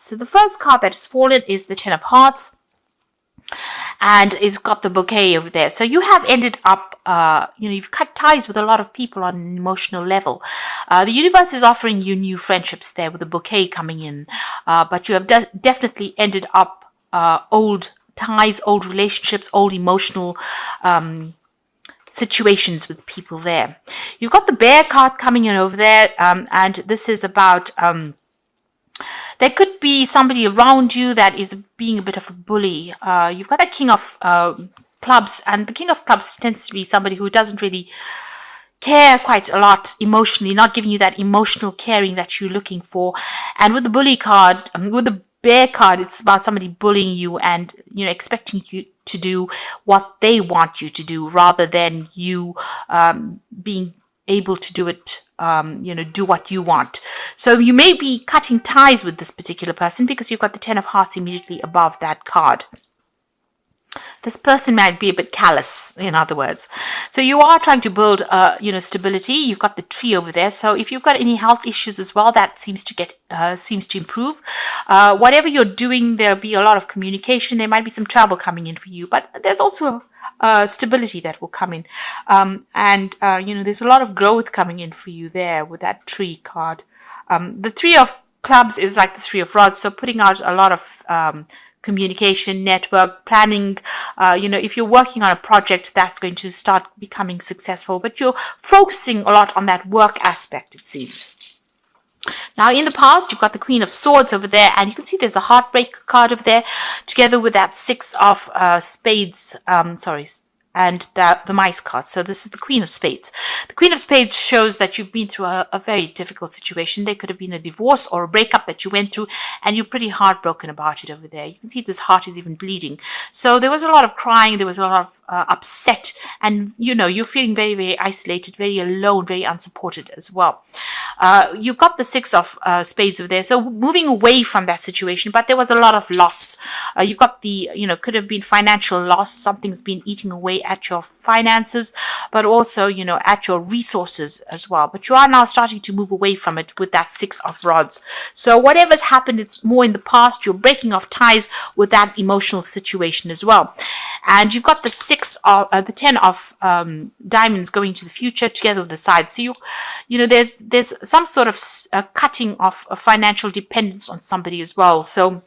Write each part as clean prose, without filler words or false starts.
So the first card that has fallen is the Ten of Hearts, and it's got the bouquet over there. So you have ended up, you've cut ties with a lot of people on an emotional level. The universe is offering you new friendships there with a bouquet coming in, but you have definitely ended up old ties, old relationships, old emotional situations with people there. You've got the Bear card coming in over there, and this is about there could be somebody around you that is being a bit of a bully. You've got the King of Clubs, and the King of Clubs tends to be somebody who doesn't really care quite a lot emotionally, not giving you that emotional caring that you're looking for. And with the Bully card, with the Bear card, it's about somebody bullying you and expecting you to do what they want you to do rather than you being able to do it, do what you want. So you may be cutting ties with this particular person because you've got the Ten of Hearts immediately above that card. This person might be a bit callous, in other words. So you are trying to build, stability. You've got the Tree over there. So if you've got any health issues as well, that seems to improve. Whatever you're doing, there'll be a lot of communication. There might be some travel coming in for you, but there's also stability that will come in. There's a lot of growth coming in for you there with that Tree card. The Three of Clubs is like the Three of Rods. So putting out a lot of communication, network, planning. If you're working on a project, that's going to start becoming successful, but you're focusing a lot on that work aspect, it seems. Now, in the past, you've got the Queen of Swords over there, and you can see there's the Heartbreak card over there, together with that Six of Spades, and the Mice card. So this is the Queen of Spades. The Queen of Spades shows that you've been through a very difficult situation. There could have been a divorce or a breakup that you went through, and you're pretty heartbroken about it over there. You can see this heart is even bleeding. So there was a lot of crying, there was a lot of upset, and you're feeling very, very isolated, very alone, very unsupported as well. You've got the Six of Spades over there, so moving away from that situation, but there was a lot of loss. You've got the, could have been financial loss. Something's been eating away at your finances, but also, at your resources as well. But you are now starting to move away from it with that Six of Rods. So whatever's happened, it's more in the past. You're breaking off ties with that emotional situation as well. And you've got the Ten of Diamonds going to the future together with the Side. So there's some sort of cutting off a financial dependence on somebody as well. So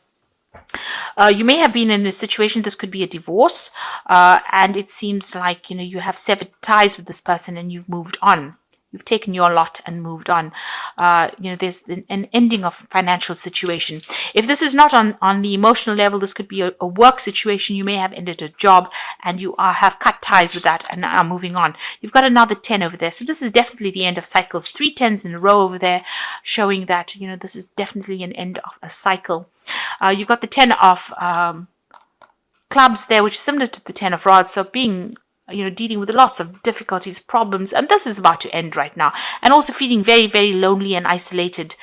you may have been in a situation, this could be a divorce, and it seems like, you have severed ties with this person and you've moved on. You've taken your lot and moved on. There's an ending of a financial situation. If this is not on the emotional level, this could be a work situation. You may have ended a job and you have cut ties with that and are moving on. You've got another 10 over there. So this is definitely the end of cycles. 3 10s in a row over there, showing that, this is definitely an end of a cycle. You've got the 10 of clubs there, which is similar to the 10 of rods. So being dealing with lots of difficulties, problems, and this is about to end right now, and also feeling very, very lonely and isolated.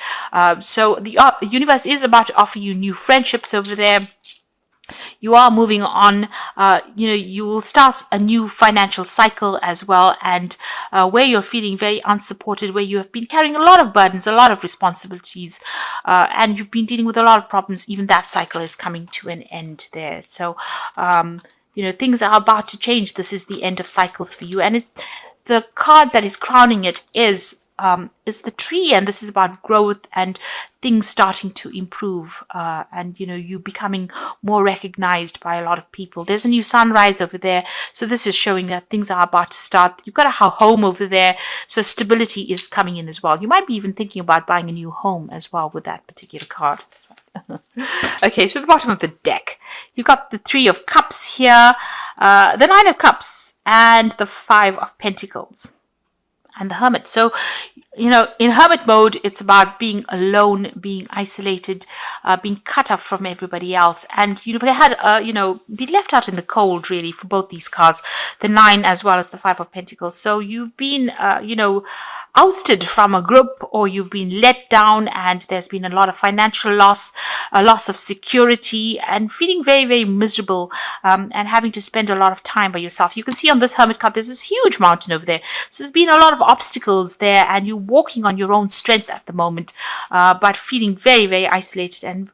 So the universe is about to offer you new friendships over there. You are moving on. You will start a new financial cycle as well, and where you're feeling very unsupported, where you have been carrying a lot of burdens, a lot of responsibilities, and you've been dealing with a lot of problems. Even that cycle is coming to an end there. So things are about to change. This is the end of cycles for you. And it's the card that is crowning it is the Tree. And this is about growth and things starting to improve. And you becoming more recognized by a lot of people. There's a new sunrise over there. So this is showing that things are about to start. You've got a home over there. So stability is coming in as well. You might be even thinking about buying a new home as well with that particular card. Okay, so the bottom of the deck, you've got the 3 of Cups here, the 9 of Cups, and the 5 of Pentacles, and the Hermit. So, in Hermit mode, it's about being alone, being isolated, being cut off from everybody else. And, they had, been left out in the cold, really, for both these cards, the 9 as well as the 5 of Pentacles. So you've been, ousted from a group, or you've been let down, and there's been a lot of financial loss, a loss of security, and feeling very, very miserable, and having to spend a lot of time by yourself. You can see on this Hermit card, there's this huge mountain over there. So there's been a lot of obstacles there, and you're walking on your own strength at the moment, but feeling very, very isolated and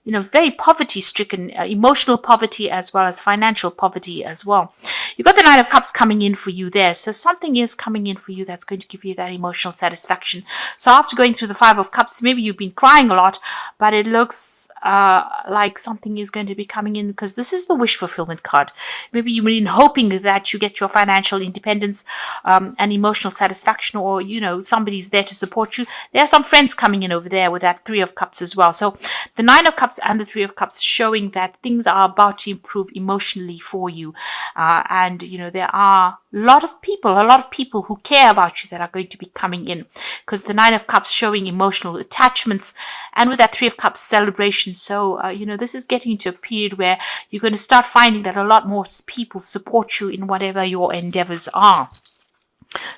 very poverty-stricken, emotional poverty as well as financial poverty as well. You've got the Nine of Cups coming in for you there. So something is coming in for you that's going to give you that emotional satisfaction. So after going through the Five of Cups, maybe you've been crying a lot, but it looks like something is going to be coming in, because this is the wish fulfillment card. Maybe you've been hoping that you get your financial independence and emotional satisfaction, or, somebody's there to support you. There are some friends coming in over there with that Three of Cups as well. So the Nine of Cups and the Three of Cups showing that things are about to improve emotionally for you. And there are a lot of people who care about you that are going to be coming in, because the Nine of Cups showing emotional attachments, and with that Three of Cups celebration. So this is getting into a period where you're going to start finding that a lot more people support you in whatever your endeavors are.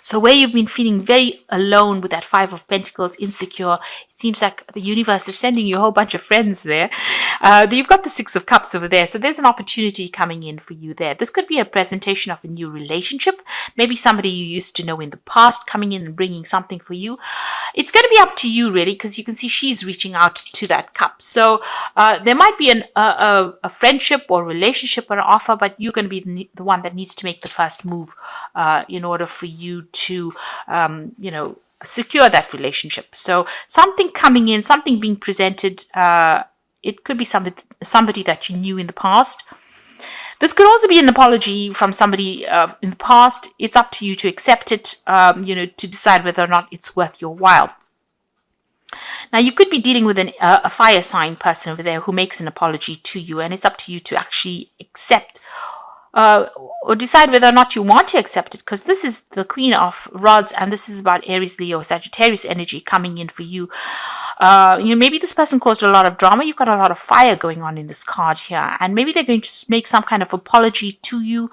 So where you've been feeling very alone with that Five of Pentacles, insecure, it seems like the universe is sending you a whole bunch of friends there. You've got the Six of Cups over there. So there's an opportunity coming in for you there. This could be a presentation of a new relationship. Maybe somebody you used to know in the past coming in and bringing something for you. It's going to be up to you, really, because you can see she's reaching out to that cup. So there might be a friendship or relationship or an offer, but you're going to be the one that needs to make the first move in order for you to, secure that relationship. So something coming in, something being presented. It could be somebody that you knew in the past. This could also be an apology from somebody in the past. It's up to you to accept it, to decide whether or not it's worth your while. Now, you could be dealing with a fire sign person over there who makes an apology to you, and it's up to you to actually accept or decide whether or not you want to accept it, because this is the Queen of Rods, and this is about Aries, Leo, Sagittarius energy coming in for you. Maybe this person caused a lot of drama. You've got a lot of fire going on in this card here, and maybe they're going to make some kind of apology to you,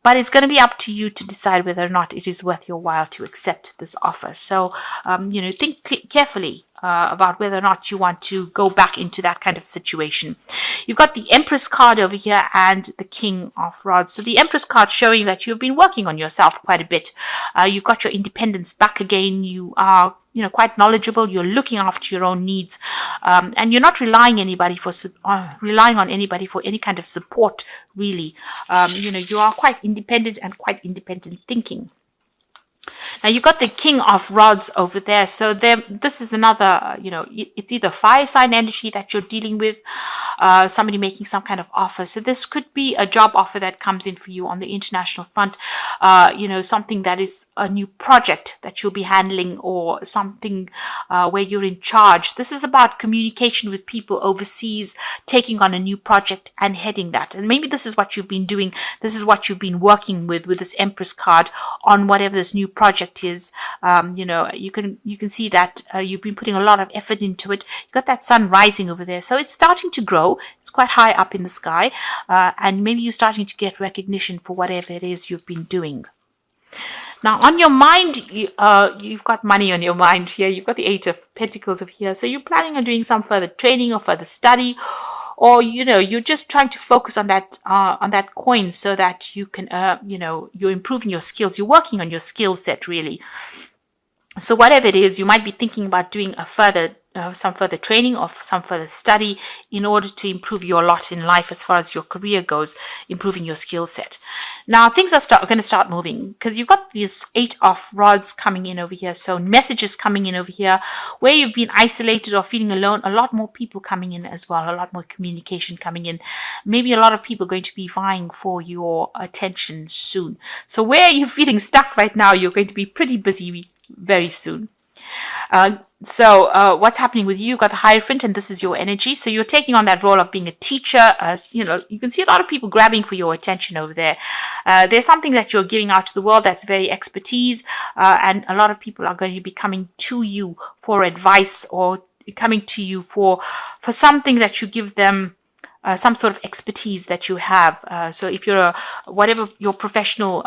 but it's going to be up to you to decide whether or not it is worth your while to accept this offer. So, think carefully about whether or not you want to go back into that kind of situation. You've got the Empress card over here and the King of Rods. So the Empress card showing that you've been working on yourself quite a bit. You've got your independence back again. You are quite knowledgeable. You're looking after your own needs, and you're not relying on anybody for any kind of support. Really, you are quite independent and quite independent thinking. Now you've got the King of Rods over there. So this is another, it's either fire sign energy that you're dealing with, somebody making some kind of offer. So this could be a job offer that comes in for you on the international front, something that is a new project that you'll be handling, or something where you're in charge. This is about communication with people overseas, taking on a new project and heading that. And maybe this is what you've been doing. This is what you've been working with this Empress card on whatever this new project is. You can see that you've been putting a lot of effort into it. You've got that sun rising over there, so it's starting to grow. It's quite high up in the sky, and maybe you're starting to get recognition for whatever it is you've been doing. Now, on your mind, you've got money on your mind here. You've got the Eight of Pentacles over here, so you're planning on doing some further training or further study, or you're just trying to focus on that coin so that you can you're improving your skills. You're working on your skill set, really. So whatever it is, you might be thinking about doing some further training or some further study in order to improve your lot in life as far as your career goes, improving your skill set. Now things are going to start moving, because you've got this Eight of Rods coming in over here. So messages coming in over here where you've been isolated or feeling alone. A lot more people coming in as well. A lot more communication coming in. Maybe a lot of people going to be vying for your attention soon. So where you're feeling stuck right now, you're going to be pretty busy very soon. So what's happening with you? You've got the Hierophant, and this is your energy. So you're taking on that role of being a teacher. You can see a lot of people grabbing for your attention over there. There's something that you're giving out to the world that's very expertise, and a lot of people are going to be coming to you for advice, or coming to you for something that you give them. Some sort of expertise that you have. So if you're whatever your professional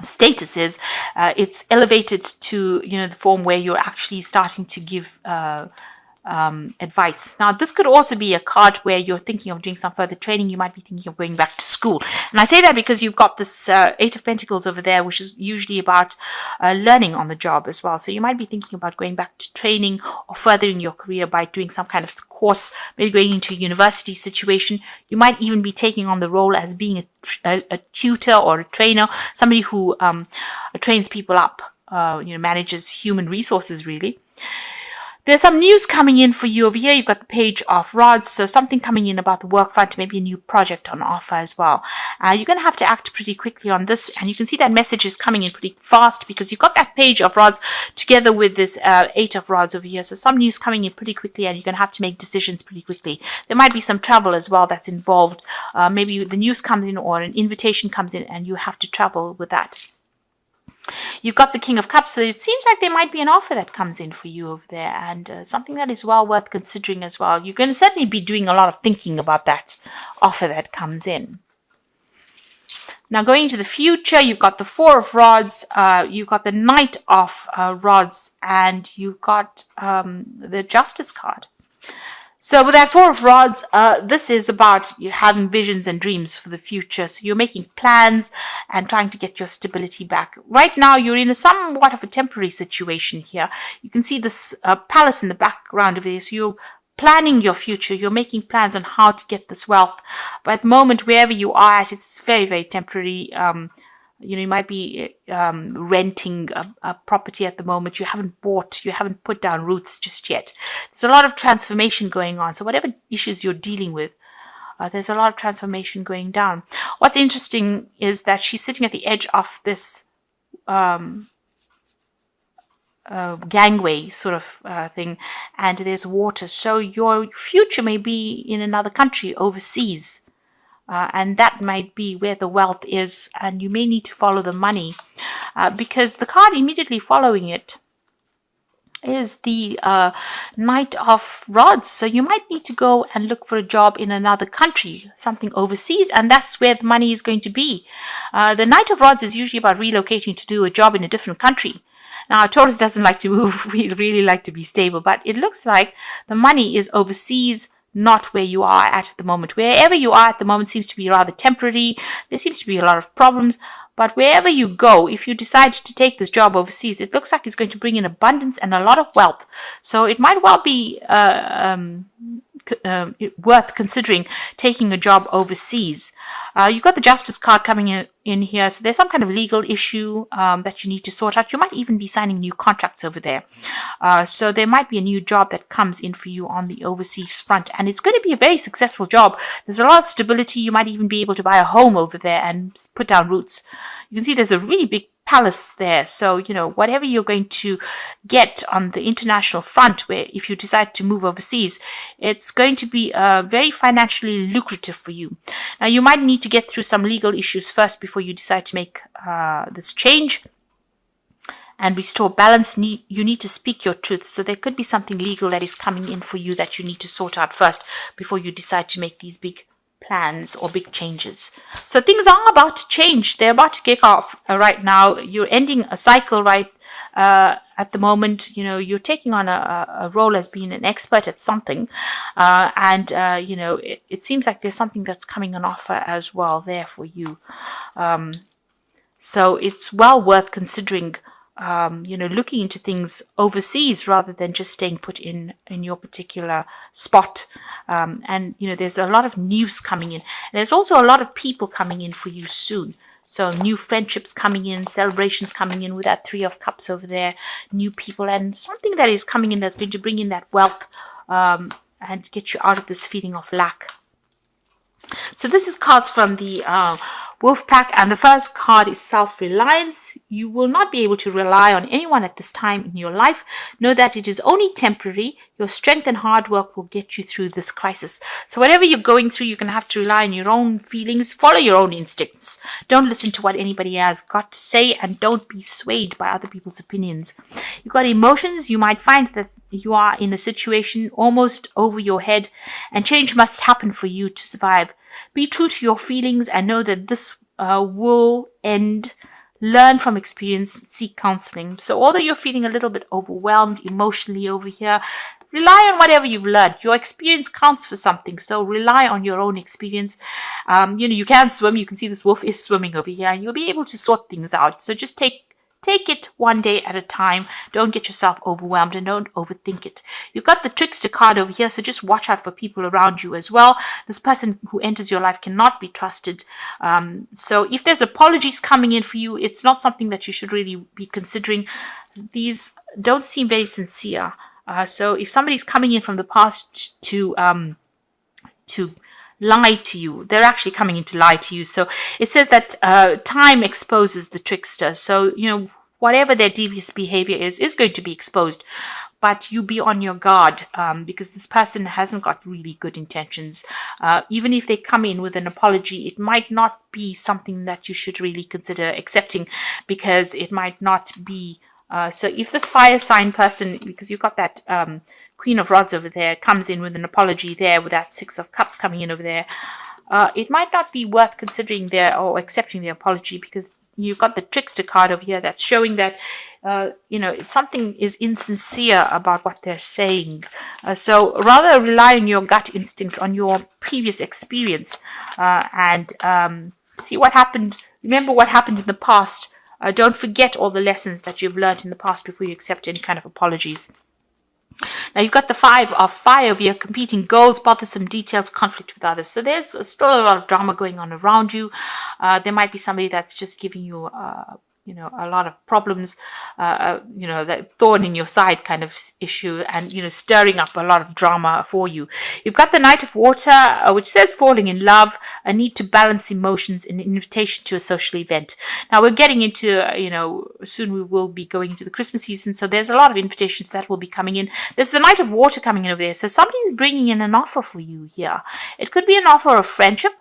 status is, it's elevated to the form where you're actually starting to give advice. Now, this could also be a card where you're thinking of doing some further training. You might be thinking of going back to school. And I say that because you've got this Eight of Pentacles over there, which is usually about learning on the job as well. So you might be thinking about going back to training or furthering your career by doing some kind of course, maybe going into a university situation. You might even be taking on the role as being a tutor or a trainer, somebody who trains people up, manages human resources, really. There's some news coming in for you over here. You've got the Page of Rods, so something coming in about the work front, maybe a new project on offer as well. You're going to have to act pretty quickly on this, and you can see that message is coming in pretty fast because you've got that Page of Rods together with this Eight of Rods over here. So some news coming in pretty quickly, and you're going to have to make decisions pretty quickly. There might be some travel as well that's involved. Maybe the news comes in or an invitation comes in, and you have to travel with that. You've got the King of Cups, so it seems like there might be an offer that comes in for you over there, and something that is well worth considering as well. You're going to certainly be doing a lot of thinking about that offer that comes in. Now, going into the future, you've got the Four of Rods, you've got the Knight of Rods, and you've got the Justice card. So with that Four of Rods, this is about you having visions and dreams for the future. So you're making plans and trying to get your stability back. Right now, you're in a somewhat of a temporary situation here. You can see this palace in the background of this. So you're planning your future. You're making plans on how to get this wealth. But at the moment, wherever you are at, it's very, very temporary. You might be renting a property at the moment. You haven't bought, you haven't put down roots just yet. There's a lot of transformation going on. So whatever issues you're dealing with, there's a lot of transformation going down. What's interesting is that she's sitting at the edge of this gangway sort of thing, and there's water. So your future may be in another country, overseas. And that might be where the wealth is, and you may need to follow the money because the card immediately following it is the Knight of Rods. So you might need to go and look for a job in another country, something overseas, and that's where the money is going to be. The Knight of Rods is usually about relocating to do a job in a different country. Now, Taurus doesn't like to move. We really like to be stable, but it looks like the money is overseas, not where you are at the moment. Wherever you are at the moment seems to be rather temporary. There seems to be a lot of problems. But wherever you go, if you decide to take this job overseas, it looks like it's going to bring in abundance and a lot of wealth. So it might well be worth considering taking a job overseas. You've got the Justice card coming in here. So there's some kind of legal issue that you need to sort out. You might even be signing new contracts over there. So there might be a new job that comes in for you on the overseas front. And it's going to be a very successful job. There's a lot of stability. You might even be able to buy a home over there and put down roots. You can see there's a really big palace there. So, whatever you're going to get on the international front, where if you decide to move overseas, it's going to be very financially lucrative for you. Now, you might need to get through some legal issues first before you decide to make this change and restore balance. You need to speak your truth. So there could be something legal that is coming in for you that you need to sort out first before you decide to make these big plans or big changes. So things are about to change. They're about to kick off right now. You're ending a cycle right at the moment. You're taking on a role as being an expert at something, and it seems like there's something that's coming on offer as well there for you. So it's well worth considering looking into things overseas rather than just staying put in your particular spot. And there's a lot of news coming in. And there's also a lot of people coming in for you soon. So new friendships coming in, celebrations coming in with that Three of Cups over there, new people, and something that is coming in that's going to bring in that wealth and get you out of this feeling of lack. So this is cards from the Wolf Pack, and the first card is self-reliance. You will not be able to rely on anyone at this time in your life. Know that it is only temporary. Your strength and hard work will get you through this crisis. So whatever you're going through, you're going to have to rely on your own feelings. Follow your own instincts. Don't listen to what anybody has got to say, and don't be swayed by other people's opinions. You've got emotions. You might find that you are in a situation almost over your head, and change must happen for you to survive. Be true to your feelings and know that this will end. Learn from experience, seek counseling. So although you're feeling a little bit overwhelmed emotionally over here, rely on whatever you've learned. Your experience counts for something, so rely on your own experience. You can swim. You can see this wolf is swimming over here, and you'll be able to sort things out. So just take it one day at a time. Don't get yourself overwhelmed and don't overthink it. You've got the trickster card over here, so just watch out for people around you as well. This person who enters your life cannot be trusted. So if there's apologies coming in for you, it's not something that you should really be considering. These don't seem very sincere. So if somebody's coming in from the past to lie to you, they're actually coming in to lie to you. So it says that time exposes the trickster. So, whatever their devious behavior is going to be exposed. But you be on your guard because this person hasn't got really good intentions. Even if they come in with an apology, it might not be something that you should really consider accepting, because it might not be. So if this fire sign person, because you've got that Queen of Rods over there, comes in with an apology there, with that Six of Cups coming in over there, it might not be worth considering or accepting their apology, because you've got the trickster card over here that's showing that something is insincere about what they're saying. So rather rely on your gut instincts, on your previous experience, and see what happened. Remember what happened in the past. Don't forget all the lessons that you've learned in the past before you accept any kind of apologies. Now you've got the Five of Fire over here: competing goals, bothersome details, conflict with others. So there's still a lot of drama going on around you. There might be somebody that's just giving you a lot of problems, that thorn in your side kind of issue, and, stirring up a lot of drama for you. You've got the Knight of Water, which says falling in love, a need to balance emotions, an invitation to a social event. Now we're getting into, soon we will be going into the Christmas season, so there's a lot of invitations that will be coming in. There's the Knight of Water coming in over there, so somebody's bringing in an offer for you here. It could be an offer of friendship,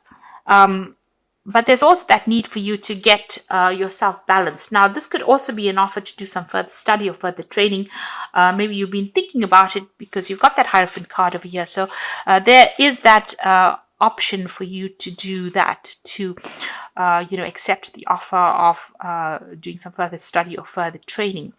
but there's also that need for you to get yourself balanced. Now, this could also be an offer to do some further study or further training. Maybe you've been thinking about it because you've got that Hierophant card over here. So there is that option for you to do that, to accept the offer of doing some further study or further training.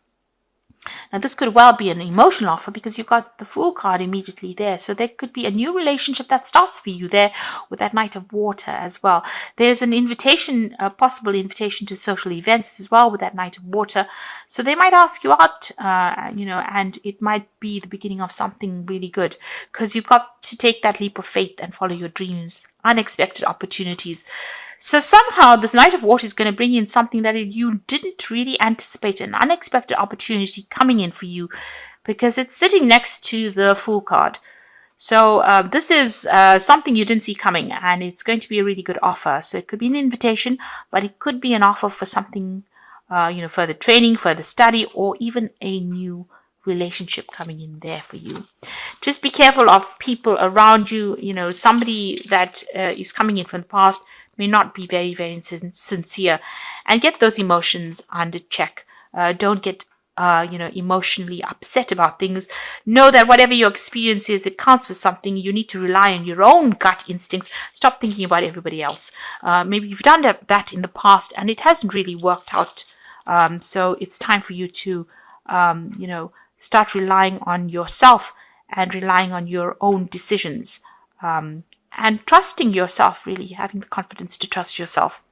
Now, this could well be an emotional offer because you've got the Fool card immediately there. So there could be a new relationship that starts for you there with that Knight of Water as well. There's an invitation, a possible invitation to social events as well with that Knight of Water. So they might ask you out, and it might be the beginning of something really good, because you've got to take that leap of faith and follow your dreams, unexpected opportunities. So somehow this Knight of Water is going to bring in something that you didn't really anticipate, an unexpected opportunity coming in for you, because it's sitting next to the Fool card. So this is something you didn't see coming, and it's going to be a really good offer. So it could be an invitation, but it could be an offer for something, further training, further study, or even a new relationship coming in there for you. Just be careful of people around you. Somebody that is coming in from the past may not be very, very sincere, and get those emotions under check. Don't get emotionally upset about things. Know that whatever your experience is, it counts for something. You need to rely on your own gut instincts. Stop thinking about everybody else. Maybe you've done that in the past and it hasn't really worked out. So it's time for you to start relying on yourself and relying on your own decisions. And trusting yourself, really, having the confidence to trust yourself.